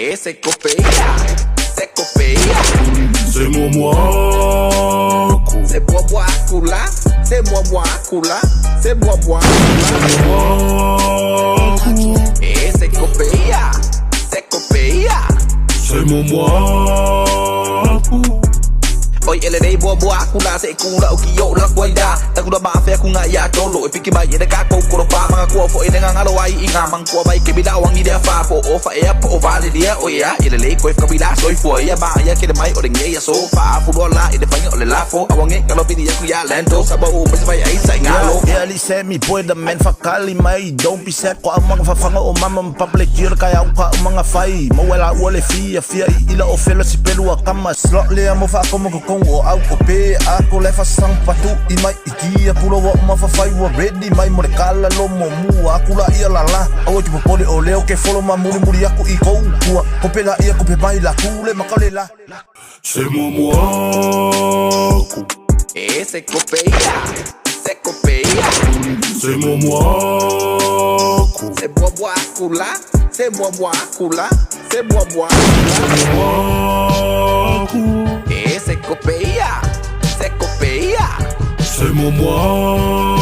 Et c'est copéa, c'est copéa. C'est moi, c'est bois coula, c'est bois coula, c'est bois Et c'est copéa, c'est copéa. c'est moi. Oi ele dei boa kula se kula o ki o la kwaida ta kula ba fe ku nga ya tolo e piki ba ye ka ko ko pa ma ko fo ine nga ngalo ai inga man ko bai ke bila wangi dia fa fo o fa e po va le dia o ya ele le ko ka bila soi fo ya ba ya ke de mai o de nge ya so fa fu do la e de fa o le la fo awange ka lo bi ya ku ya lento sa ba o pa vai ai sai ngalo ya li se mi pueda men fakali mai don't be set ko amang fa fanga o mama public year ka ya ka mga fai mo wala ole fia ila o felo si pelu kama slot le mo fa ko mo ko o au ko pe ako le fa sang patu I mai ikia pulo wa ma fa fai wa ready mai mo le kala lo mo mu aku la ia la o ti popole o leo ke follow ma muri aku I ko tua ko pe la ia ko pe mai la kule makale la C'est moi, et c'est copéa, c'est copéa. c'est moi, c'est bois coula, c'est bois coula, c'est bois Et c'est copéa, c'est copéa. c'est moi.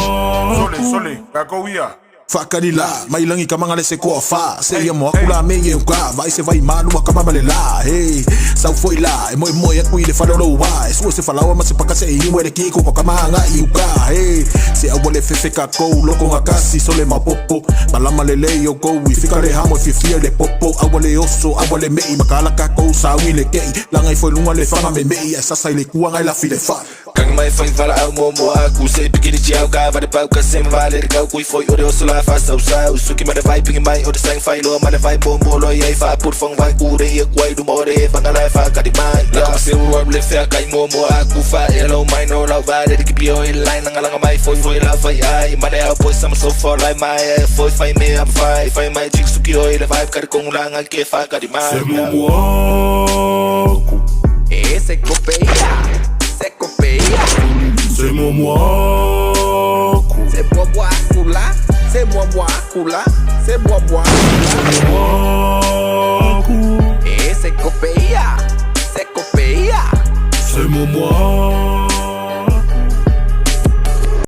Sole, kakoia. Fakarila, mai langi ka mga lese ko fa Seria mo akula me ye ka vai se vai manu ka mamale la hey sa foi la e mo ya ku ile fa lo wa so se falawa ma se pakase I mo de ki ko ka manga I ka hey se awole fefe ka ko loko nga kasi sole ma popo malama lele yo go we fika le hamo fi fia de popo awole oso awole me makala ka ko sa wi le ke langa I foi lunga le fa me sa sa ile ku nga la fi le fa Kang mai fai fala au mo aku se pikiri chiao ka va de pau ka sem vale ka kui foi o de osula fa sa suki ma de vai pingi mai o de sang fai lo ma de vai bombo lo ye fa put fong vai ku de ye kwai du mo de fa na la fa ka di mai la se wo le fe ka mo aku fa e lo mai no la va de ki bio in line nga mai foi la fai ai ma de boy sam so for like my foi fai me up fai mai chicks suki o le vibe ka con la nga ke fa ka di mai C'est moi, Et c'est copéa, c'est copéa. c'est moi, c'est bois coula, c'est bois coula, c'est bois Et c'est copéa, c'est copéa. c'est moi.